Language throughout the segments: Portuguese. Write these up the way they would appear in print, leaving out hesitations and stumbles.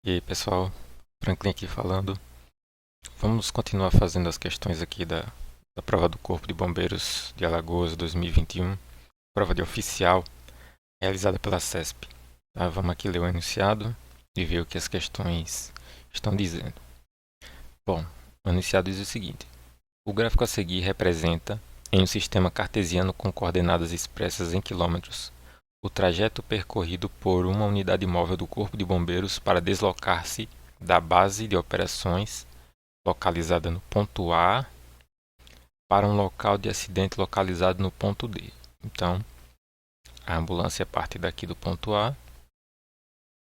E aí pessoal, Franklin aqui falando. Vamos continuar fazendo as questões aqui da prova do Corpo de Bombeiros de Alagoas 2021, prova de oficial, realizada pela CESP. Tá, vamos aqui ler o enunciado e ver o que as questões estão dizendo. Bom, o enunciado diz o seguinte: o gráfico a seguir representa, em um sistema cartesiano com coordenadas expressas em quilômetros, o trajeto percorrido por uma unidade móvel do Corpo de Bombeiros para deslocar-se da base de operações localizada no ponto A para um local de acidente localizado no ponto D. Então, a ambulância parte daqui do ponto A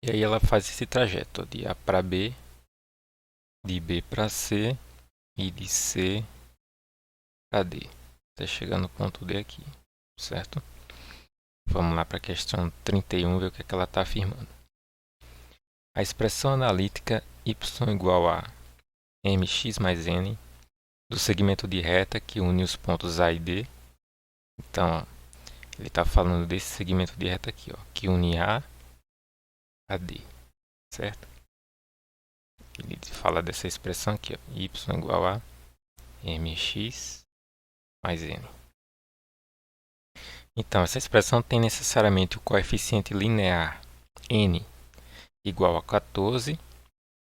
e aí ela faz esse trajeto de A para B, de B para C e de C para D, até chegar no ponto D aqui, certo? Vamos lá para a questão 31, ver o que ela está afirmando. A expressão analítica y igual a mx mais n do segmento de reta que une os pontos A e D. Então, ó, ele está falando desse segmento de reta aqui, ó, que une A a D, certo? Ele fala dessa expressão aqui, ó, y igual a mx mais n. Então, essa expressão tem necessariamente o coeficiente linear n igual a 14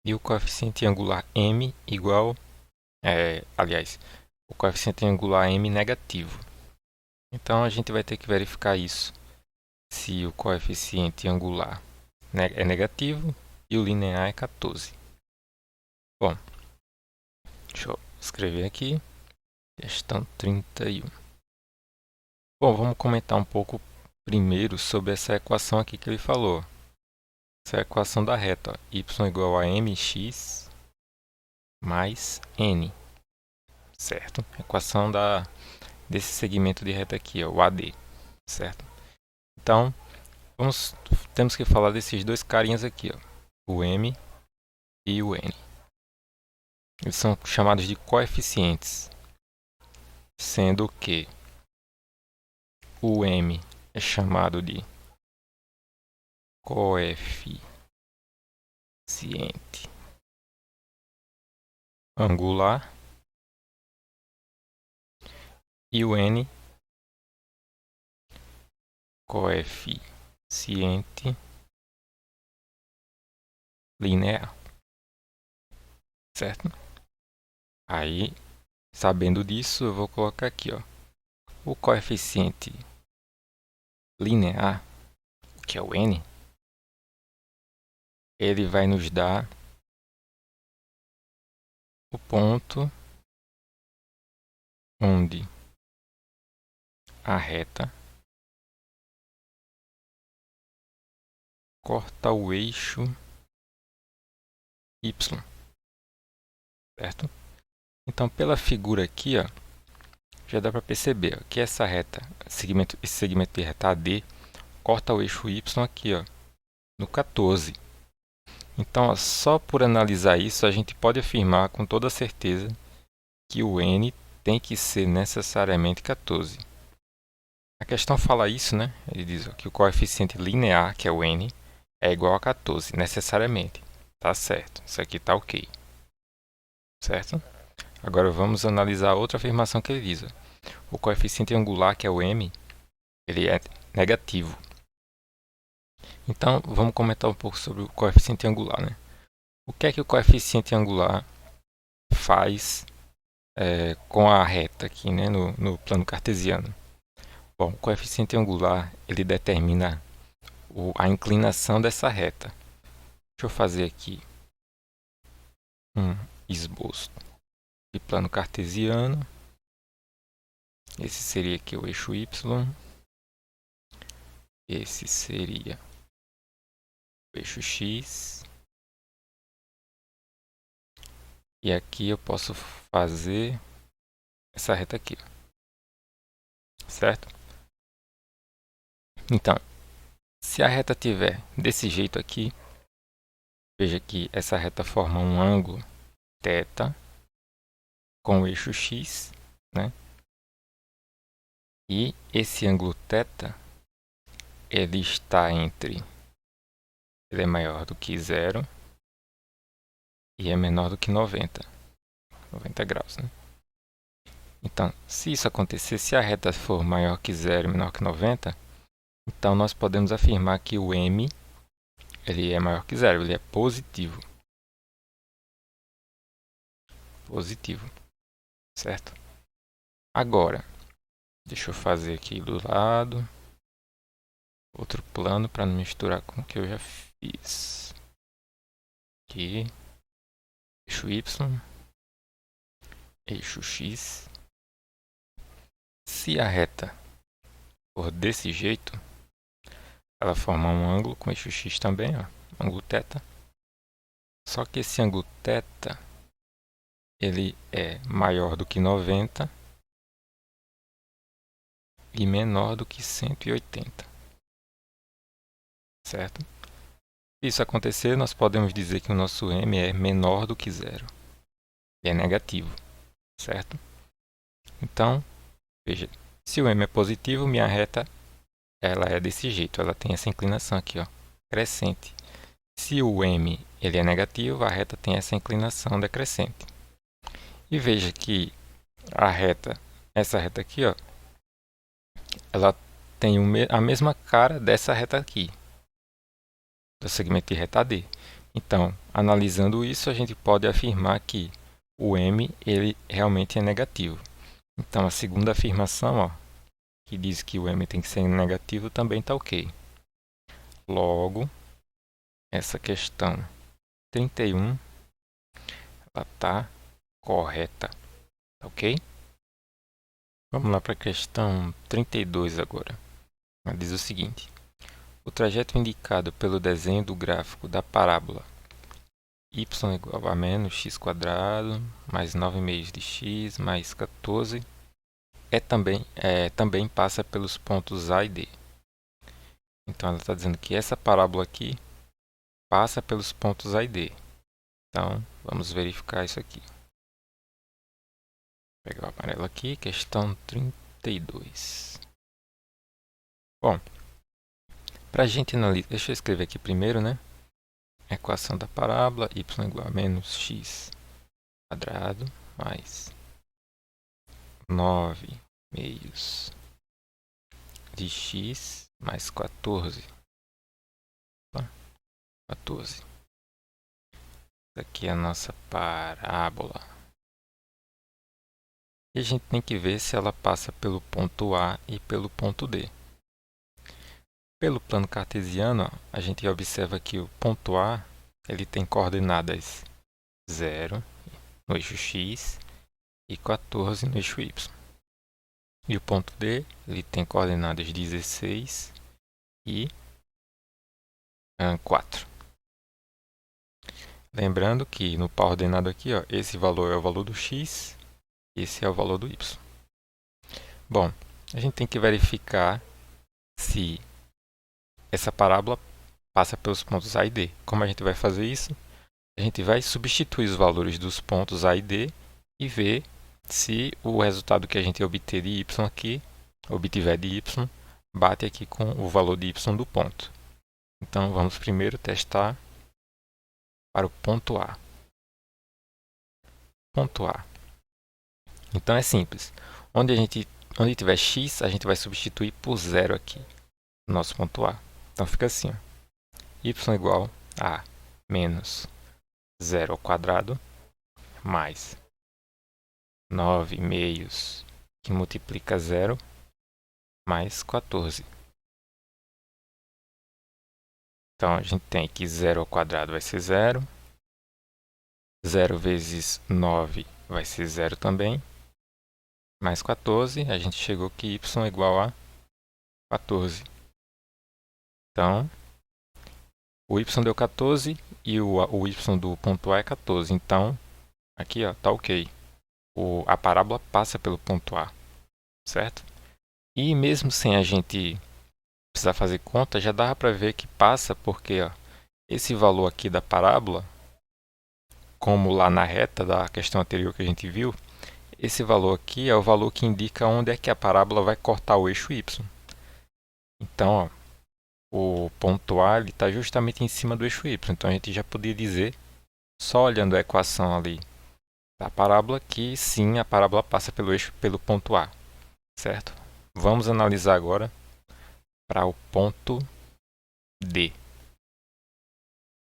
e o coeficiente angular m igual, o coeficiente angular m negativo. Então, a gente vai ter que verificar isso, se o coeficiente angular é negativo e o linear é 14. Bom, deixa eu escrever aqui, questão 31. Bom, vamos comentar um pouco primeiro sobre essa equação aqui que ele falou. Essa é a equação da reta, ó, y igual a mx mais n, certo? Equação desse segmento de reta aqui, ó, o AD, certo? Então, temos que falar desses dois carinhas aqui, ó, o m e o n. Eles são chamados de coeficientes, sendo que o m é chamado de coeficiente angular e o n coeficiente linear, certo? Aí, sabendo disso, eu vou colocar aqui, ó, o coeficiente linear, que é o n, ele vai nos dar o ponto onde a reta corta o eixo y, certo? Então, pela figura aqui, ó, já dá para perceber, ó, que essa reta, esse segmento de reta AD, corta o eixo y aqui, ó, no 14. Então, ó, só por analisar isso, a gente pode afirmar com toda certeza que o n tem que ser necessariamente 14. A questão fala isso, né? Ele diz ó, que o coeficiente linear, que é o n, é igual a 14, necessariamente. Tá certo, isso aqui tá ok. Certo? Agora vamos analisar outra afirmação que ele diz. Ó. O coeficiente angular, que é o m, ele é negativo. Então, vamos comentar um pouco sobre o coeficiente angular, né? O que é que o coeficiente angular faz com a reta aqui, né, no plano cartesiano? Bom, o coeficiente angular ele determina a inclinação dessa reta. Deixa eu fazer aqui um esboço de plano cartesiano. Esse seria aqui o eixo y. Esse seria o eixo x. E aqui eu posso fazer essa reta aqui, certo? Então, se a reta tiver desse jeito aqui, veja que essa reta forma um ângulo θ com o eixo x, né? E esse ângulo θ, ele é maior do que zero e é menor do que 90 graus, né? Então, se isso acontecer, se a reta for maior que 0 e menor que 90, então nós podemos afirmar que o m ele é maior que 0, ele é positivo. Positivo, certo? Agora, deixa eu fazer aqui do lado outro plano para não misturar com o que eu já fiz. Aqui, eixo y, eixo x. Se a reta for desse jeito, ela forma um ângulo com eixo x também, ó, ângulo θ. Só que esse ângulo θ ele é maior do que 90 e menor do que 180, certo? Se isso acontecer, nós podemos dizer que o nosso m é menor do que 0. É negativo, certo? Então, veja, se o m é positivo, minha reta ela é desse jeito, ela tem essa inclinação aqui, ó, crescente. Se o m ele é negativo, a reta tem essa inclinação decrescente. E veja que essa reta aqui, ó, ela tem a mesma cara dessa reta aqui, do segmento de reta D. Então, analisando isso, a gente pode afirmar que o m ele realmente é negativo. Então, a segunda afirmação, ó, que diz que o m tem que ser negativo, também está ok. Logo, essa questão 31 ela está correta, tá ok? Vamos lá para a questão 32 agora. Ela diz o seguinte: o trajeto indicado pelo desenho do gráfico da parábola y igual a menos x quadrado mais 9 meios de x mais 14 também passa pelos pontos A e D. Então ela está dizendo que essa parábola aqui passa pelos pontos A e D. Então vamos verificar isso aqui. Vou pegar o amarelo aqui, questão 32. Bom, para a gente analisar, deixa eu escrever aqui primeiro, né? Equação da parábola y igual a menos x quadrado mais 9 meios de x mais 14. 14. Essa aqui é a nossa parábola. E a gente tem que ver se ela passa pelo ponto A e pelo ponto D. Pelo plano cartesiano, a gente observa que o ponto A ele tem coordenadas 0 no eixo x e 14 no eixo y. E o ponto D ele tem coordenadas 16 e 4. Lembrando que no par ordenado aqui, ó, esse valor é o valor do x, esse é o valor do y. Bom, a gente tem que verificar se essa parábola passa pelos pontos A e D. Como a gente vai fazer isso? A gente vai substituir os valores dos pontos A e D e ver se o resultado que a gente obter de y aqui, obtiver de y, bate aqui com o valor de y do ponto. Então, vamos primeiro testar para o ponto A. Ponto A. Então, é simples. Onde tiver x, a gente vai substituir por 0 aqui, no nosso ponto A. Então, fica assim, ó. Y igual a menos 0 ao quadrado mais 9 meios que multiplica 0 mais 14. Então, a gente tem que 0 ao quadrado vai ser 0. 0 vezes 9 vai ser 0 também. Mais 14, a gente chegou que y é igual a 14. Então, o y deu 14 e o y do ponto A é 14. Então, aqui está ok. A parábola passa pelo ponto A, certo? E mesmo sem a gente precisar fazer conta, já dá para ver que passa porque esse valor aqui da parábola, como lá na reta da questão anterior que a gente viu, esse valor aqui é o valor que indica onde é que a parábola vai cortar o eixo y. Então, o ponto A está justamente em cima do eixo y. Então, a gente já poderia dizer, só olhando a equação ali da parábola que sim, a parábola passa pelo eixo, pelo ponto A, certo? Vamos analisar agora para o ponto D.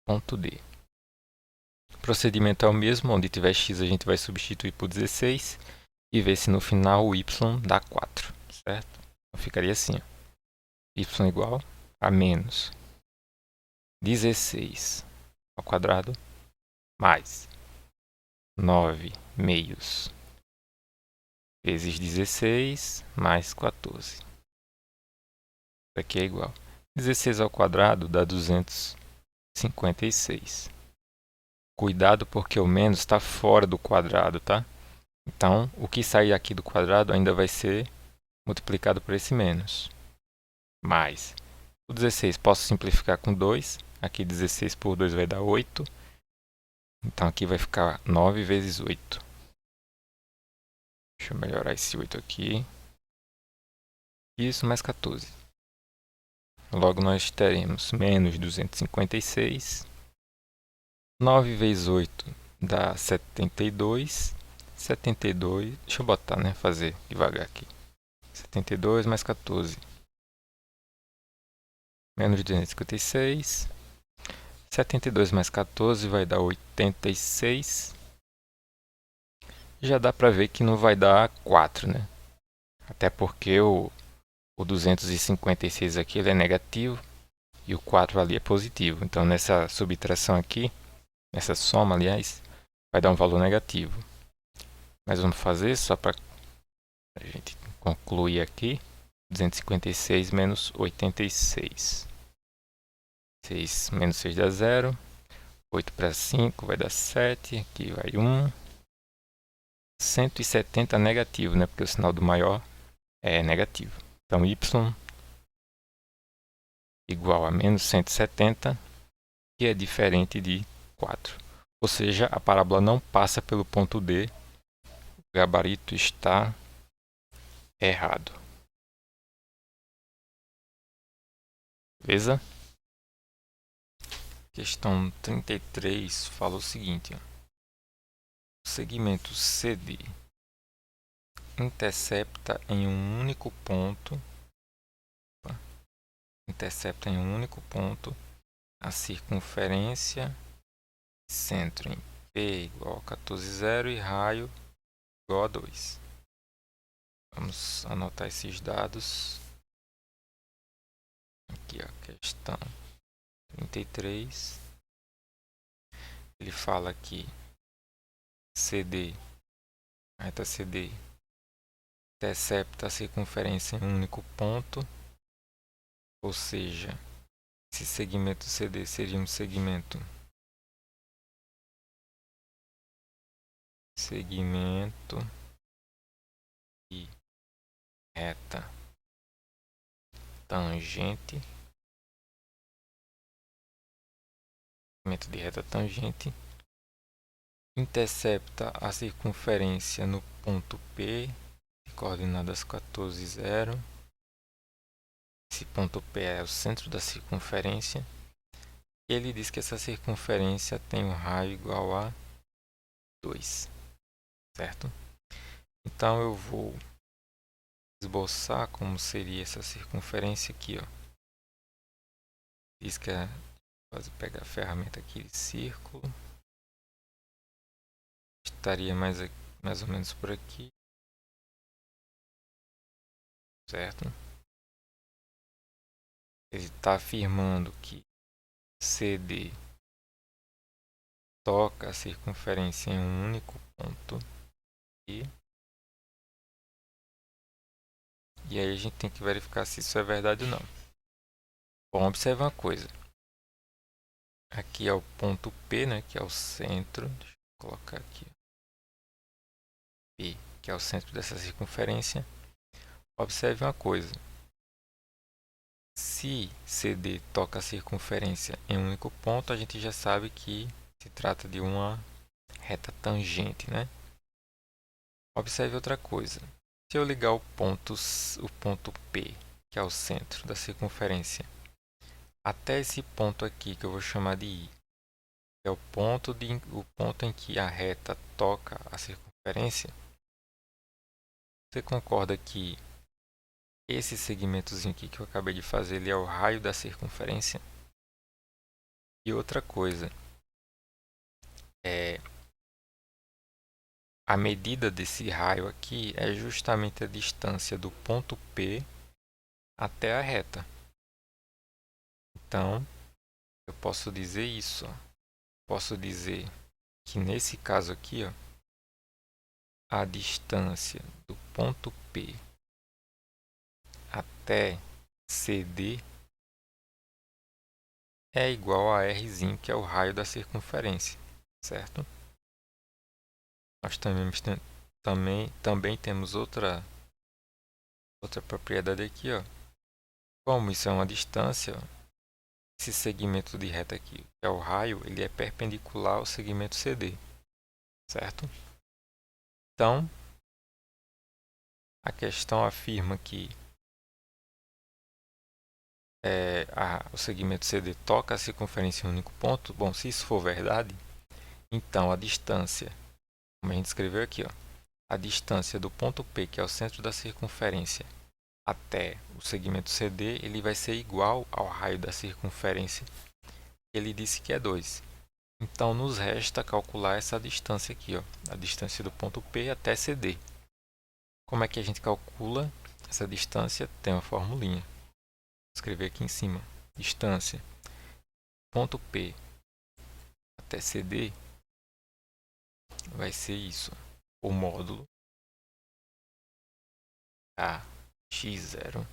Ponto D. O procedimento é o mesmo, onde tiver x a gente vai substituir por 16 e ver se no final o y dá 4, certo? Então ficaria assim, ó. Y igual a menos 16 ao quadrado mais 9 meios vezes 16 mais 14. Isso aqui é igual. 16 ao quadrado dá 256. Cuidado porque o menos está fora do quadrado, tá? Então, o que sair aqui do quadrado ainda vai ser multiplicado por esse menos. Mais. O 16 posso simplificar com 2. Aqui 16 por 2 vai dar 8. Então aqui vai ficar 9 vezes 8. Deixa eu melhorar esse 8 aqui. Isso mais 14. Logo nós teremos menos 256. 9 vezes 8 dá 72. 72. Deixa eu botar, né? Fazer devagar aqui. 72 mais 14. Menos 256. 72 mais 14 vai dar 86. Já dá para ver que não vai dar 4, né? Até porque o 256 aqui ele é negativo e o 4 ali é positivo. Então nessa subtração aqui, nessa soma aliás, vai dar um valor negativo. Mas vamos fazer só para a gente concluir aqui. 256 menos 86. 6 menos 6 dá 0. 8 para 5 vai dar 7. Aqui vai 1. 170 negativo, né? Porque o sinal do maior é negativo. Então y igual a menos 170, que é diferente de 4. Ou seja, a parábola não passa pelo ponto D. O gabarito está errado. Beleza? Questão 33 fala o seguinte. Ó. O segmento CD intercepta em um único ponto. Intercepta em um único ponto a circunferência centro em P igual a 14,0 e raio igual a 2. Vamos anotar esses dados. Aqui a questão 33. Ele fala que CD, a reta CD, intercepta a circunferência em um único ponto. Ou seja, esse segmento CD seria um segmento de reta tangente. Segmento de reta tangente. Intercepta a circunferência no ponto P, de coordenadas 14,0. Esse ponto P é o centro da circunferência. E ele diz que essa circunferência tem um raio igual a 2, certo? Então eu vou esboçar como seria essa circunferência aqui, ó. Diz que é, vou pegar a ferramenta aqui de círculo. Estaria mais ou menos por aqui, certo? Ele está afirmando que CD toca a circunferência em um único ponto e aí a gente tem que verificar se isso é verdade ou não. Bom, observe uma coisa. Aqui é o ponto P, né, que é o centro. Deixa eu colocar aqui. P, que é o centro dessa circunferência. Observe uma coisa. Se CD toca a circunferência em um único ponto, a gente já sabe que se trata de uma reta tangente, né? Observe outra coisa. Se eu ligar o ponto P, que é o centro da circunferência, até esse ponto aqui, que eu vou chamar de I, é o ponto em que a reta toca a circunferência. Você concorda que esse segmentozinho aqui que eu acabei de fazer, ele é o raio da circunferência? E outra coisa, a medida desse raio aqui é justamente a distância do ponto P até a reta. Então, eu posso dizer isso. Posso dizer que nesse caso aqui, a distância do ponto P até CD é igual a R, que é o raio da circunferência, certo? Nós também temos outra propriedade aqui, Como isso é uma distância, esse segmento de reta aqui, que é o raio, ele é perpendicular ao segmento CD, certo? Então, a questão afirma que o segmento CD toca a circunferência em um único ponto. Bom, se isso for verdade, então a distância, como a gente escreveu aqui, a distância do ponto P, que é o centro da circunferência, até o segmento CD, ele vai ser igual ao raio da circunferência. Ele disse que é 2. Então, nos resta calcular essa distância aqui, a distância do ponto P até CD. Como é que a gente calcula essa distância? Tem uma formulinha. Vou escrever aqui em cima. Distância ponto P até CD vai ser isso. O módulo A x0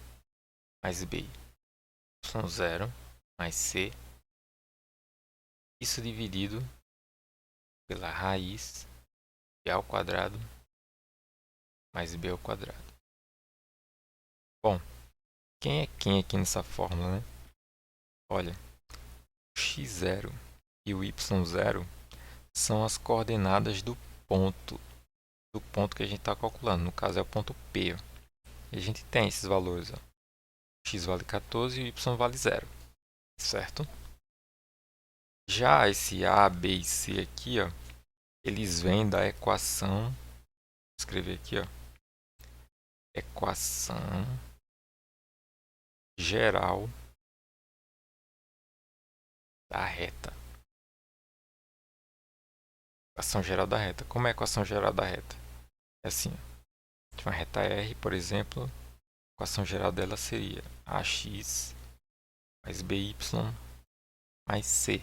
mais B y0 mais C. Isso dividido pela raiz de A ao quadrado mais B ao quadrado. Bom, quem é quem aqui nessa fórmula, né? Olha, o x0 e o y0 são as coordenadas do ponto que a gente está calculando. No caso é o ponto P. E a gente tem esses valores. X vale 14 e y vale 0. Certo? Já esse A, B e C aqui, eles vêm da equação. Vou escrever aqui, equação geral da reta. Equação geral da reta. Como é a equação geral da reta? É assim. Uma reta R, por exemplo, a equação geral dela seria AX mais BY mais C.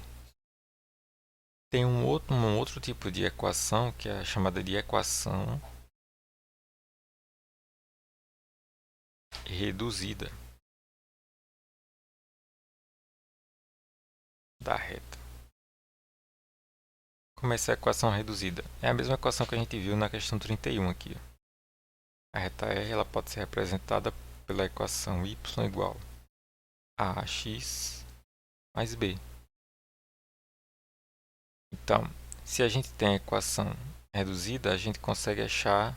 Tem um outro tipo de equação que é chamada de equação reduzida da reta. Como é essa equação reduzida? É a mesma equação que a gente viu na questão 31 aqui. A reta R ela pode ser representada pela equação y igual a ax mais b. Então, se a gente tem a equação reduzida, a gente consegue achar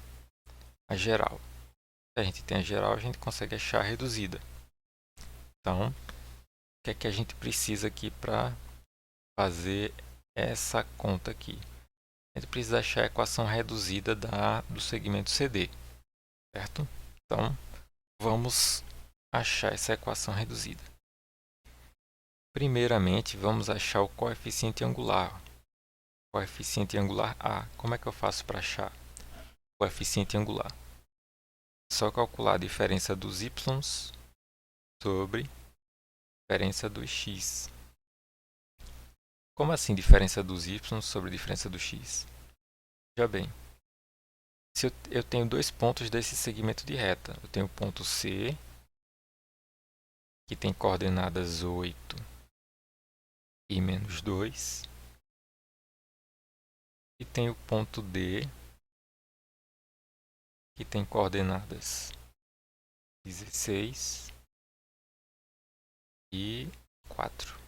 a geral. Se a gente tem a geral, a gente consegue achar a reduzida. Então, o que é que a gente precisa aqui para fazer essa conta aqui? A gente precisa achar a equação reduzida do segmento CD, certo? Então, vamos achar essa equação reduzida. Primeiramente, vamos achar o coeficiente angular. Coeficiente angular A. Como é que eu faço para achar o coeficiente angular? É só calcular a diferença dos y sobre a diferença dos x. Como assim diferença dos y sobre a diferença do x? Veja bem, se eu tenho dois pontos desse segmento de reta. Eu tenho o ponto C, que tem coordenadas 8 e menos 2. E tem o ponto D, que tem coordenadas 16 e 4.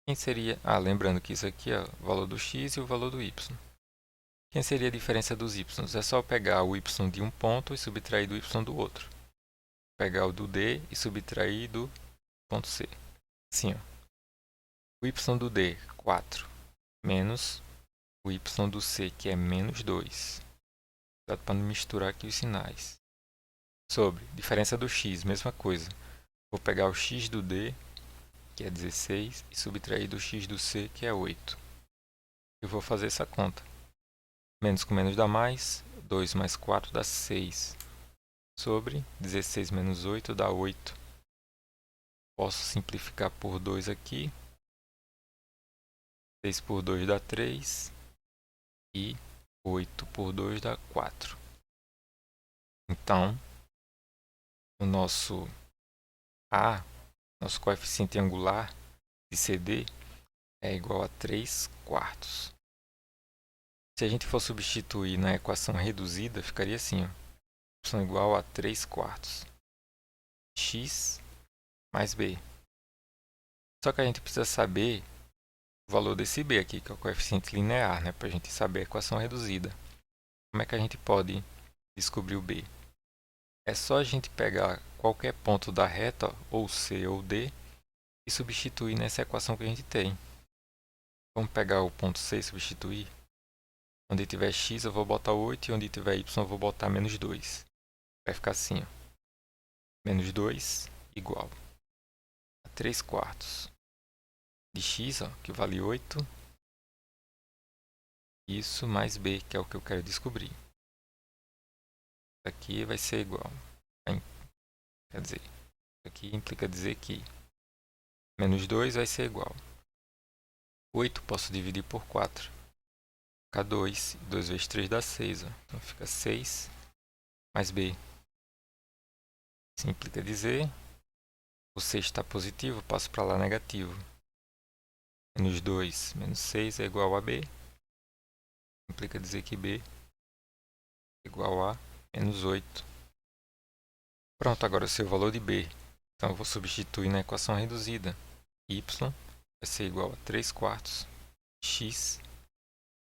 Quem seria... lembrando que isso aqui é o valor do x e o valor do y. Quem seria a diferença dos y? É só pegar o y de um ponto e subtrair do y do outro. Pegar o do D e subtrair do ponto C. Assim, O y do D, 4, menos o y do C, que é menos 2. Cuidado para não misturar aqui os sinais. Sobre diferença do x, mesma coisa. Vou pegar o x do D, que é 16, e subtrair do x do C, que é 8. Eu vou fazer essa conta. Menos com menos dá mais, 2 mais 4 dá 6. Sobre 16 menos 8 dá 8. Posso simplificar por 2 aqui. 6 por 2 dá 3. E 8 por 2 dá 4. Então, o nosso A, nosso coeficiente angular de CD, é igual a 3 quartos. Se a gente for substituir na equação reduzida, ficaria assim, ó. Y igual a 3 quartos. X mais B. Só que a gente precisa saber o valor desse B aqui, que é o coeficiente linear, né? Para a gente saber a equação reduzida. Como é que a gente pode descobrir o B? É só a gente pegar qualquer ponto da reta, ou C ou D, e substituir nessa equação que a gente tem. Vamos pegar o ponto C e substituir. Onde tiver x eu vou botar 8 e onde tiver y eu vou botar menos 2. Vai ficar assim, ó. Menos 2 igual a 3 quartos de x, ó, que vale 8. Isso mais b, que é o que eu quero descobrir. Isso aqui vai ser igual. Quer dizer, isso aqui implica dizer que menos 2 vai ser igual. 8 posso dividir por 4. Fica 2. 2 vezes 3 dá 6. Ó. Então fica 6 mais b. Isso implica dizer, o C está positivo, passo para lá negativo. Menos 2 menos 6 é igual a b. Implica dizer que b é igual a menos 8. Pronto, agora eu sei o valor de b. Então eu vou substituir na equação reduzida. Y vai ser igual a 3 quartos x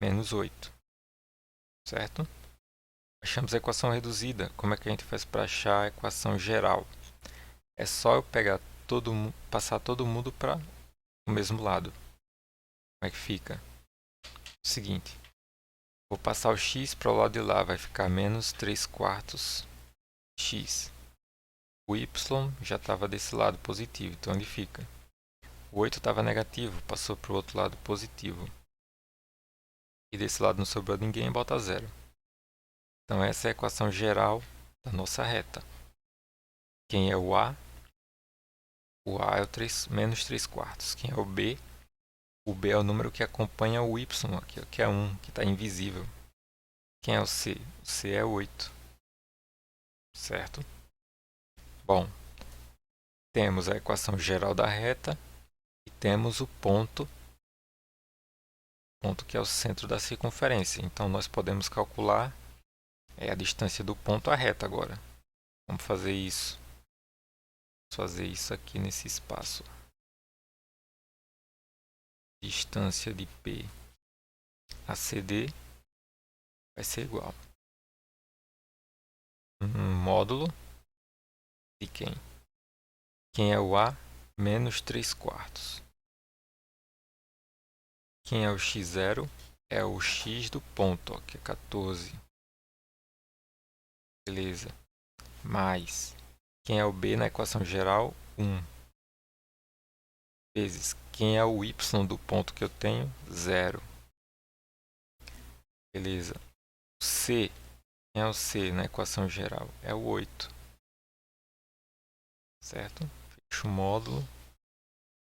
menos 8. Certo? Achamos a equação reduzida. Como é que a gente faz para achar a equação geral? É só eu pegar passar todo mundo para o mesmo lado. Como é que fica? O seguinte. Vou passar o x para o lado de lá. Vai ficar menos 3 quartos x. O y já estava desse lado positivo, então ele fica. O 8 estava negativo, passou para o outro lado positivo. E desse lado não sobrou ninguém, bota 0. Então essa é a equação geral da nossa reta. Quem é o A? O A é o menos 3 quartos. Quem é o B? O B é o número que acompanha o Y, aqui, que é 1, que está invisível. Quem é o C? O C é 8. Certo? Bom, temos a equação geral da reta e temos o ponto que é o centro da circunferência. Então, nós podemos calcular a distância do ponto à reta agora. Vamos fazer isso. Vamos fazer isso aqui nesse espaço. Distância de P a CD vai ser igual a módulo de quem? Quem é o A? Menos 3 quartos. Quem é o x0? É o x do ponto, ó, que é 14. Beleza. Mais. Quem é o B na equação geral? 1. Vezes. Quem é o y do ponto que eu tenho? 0. Beleza. O C. Quem é o C na equação geral? É o 8. Certo? Fecho o módulo.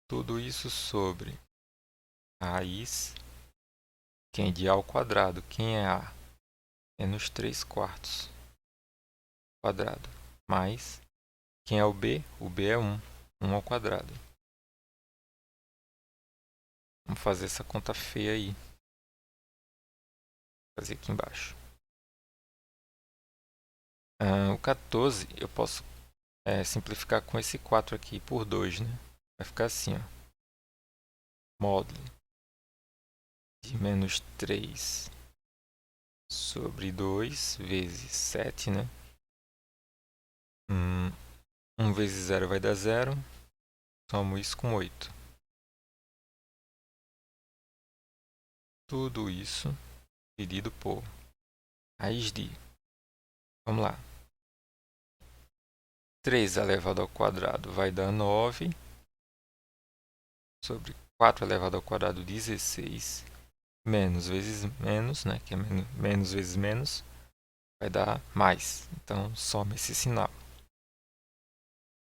Tudo isso sobre raiz. Quem de A ao quadrado? Quem é A? Menos 3 quartos. Quadrado. Mais. Quem é o B? O B é 1. 1 ao quadrado. Vamos fazer essa conta feia aí. Vou fazer aqui embaixo. O 14 eu posso simplificar com esse 4 aqui por 2, né? Vai ficar assim, ó. Módulo de menos 3 sobre 2 vezes 7, né? 1 vezes 0 vai dar 0. Somo isso com 8. tudo isso dividido por raiz de, vamos lá, 3 elevado ao quadrado vai dar 9, sobre 4 elevado ao quadrado 16, menos vezes menos, né, que é menos vezes menos, vai dar mais. Então, soma esse sinal.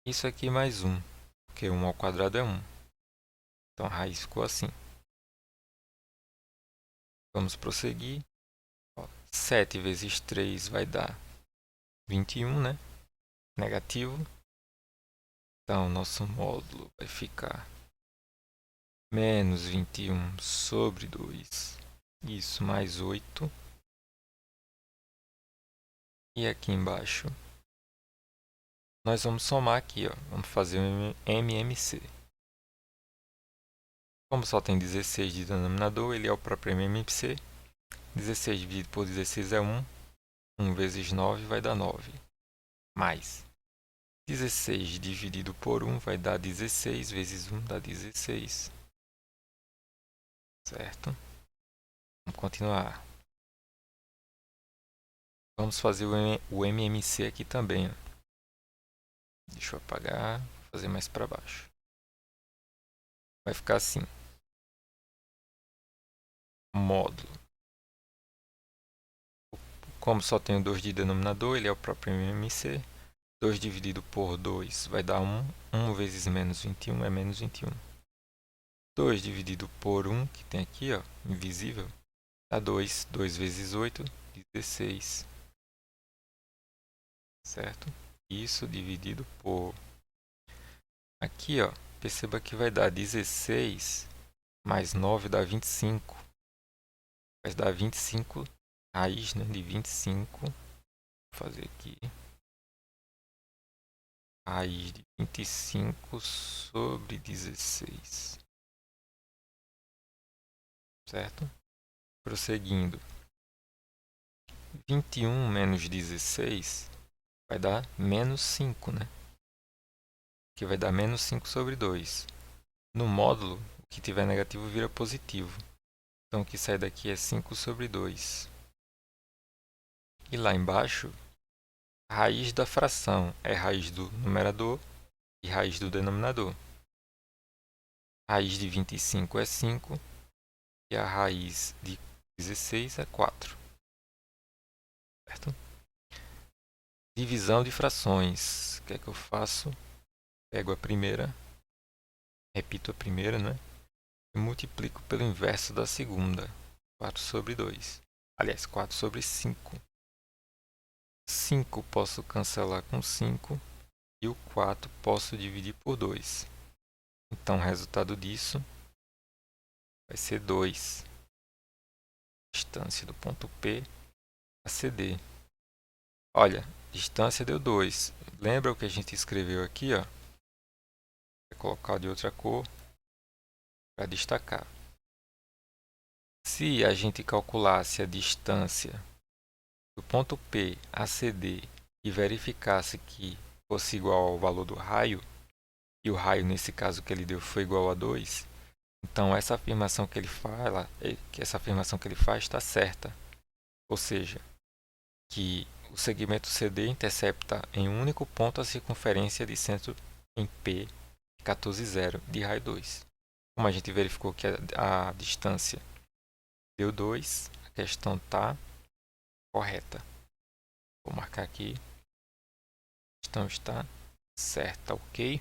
Isso aqui mais 1, porque 1 ao quadrado é 1. Então, a raiz ficou assim. Vamos prosseguir. 7 vezes 3 vai dar 21, né? Negativo. Então, nosso módulo vai ficar menos 21 sobre 2. Isso, mais 8. E aqui embaixo, nós vamos somar aqui, ó. Vamos fazer um MMC. Como só tem 16 de denominador, ele é o próprio MMC. 16 dividido por 16 é 1. 1 vezes 9 vai dar 9. Mais 16 dividido por 1 vai dar 16, vezes 1 dá 16. Certo? Vamos continuar. Vamos fazer o MMC aqui também. Ó. Deixa eu apagar, vou fazer mais para baixo. Vai ficar assim. Módulo. Como só tenho 2 de denominador, ele é o próprio MMC. 2 dividido por 2 vai dar 1. 1 vezes menos 21 é menos 21. 2 dividido por 1, que tem aqui, ó, invisível, dá 2. 2 vezes 8, 16. Certo? Isso dividido por... Aqui, ó, perceba que vai dar 16 mais 9 dá 25. Vai dar 25, raiz, né, de 25. Vou fazer aqui. Raiz de 25 sobre 16. Certo? Prosseguindo. 21 menos 16 vai dar menos 5, né? Que vai dar menos 5 sobre 2. No módulo, o que tiver negativo vira positivo. Então, o que sai daqui é 5 sobre 2. E lá embaixo, a raiz da fração é raiz do numerador e raiz do denominador. A raiz de 25 é 5 e a raiz de 16 é 4. Certo? Divisão de frações. O que é que eu faço? Pego a primeira, repito a primeira, né? E multiplico pelo inverso da segunda. 4 sobre 2. Aliás, 4 sobre 5. 5 posso cancelar com 5 e o 4 posso dividir por 2. Então, o resultado disso vai ser 2. Distância do ponto P a CD. Olha, distância deu 2. Lembra o que a gente escreveu aqui? Ó? Vou colocar de outra cor para destacar. Se a gente calculasse a distância do ponto P a CD e verificasse que fosse igual ao valor do raio, e o raio nesse caso que ele deu foi igual a 2, então essa afirmação que ele faz está certa. Ou seja, que o segmento CD intercepta em um único ponto a circunferência de centro em P 14,0 de raio 2. Como a gente verificou que a distância deu 2, a questão está correta. Vou marcar aqui. A questão está certa, ok?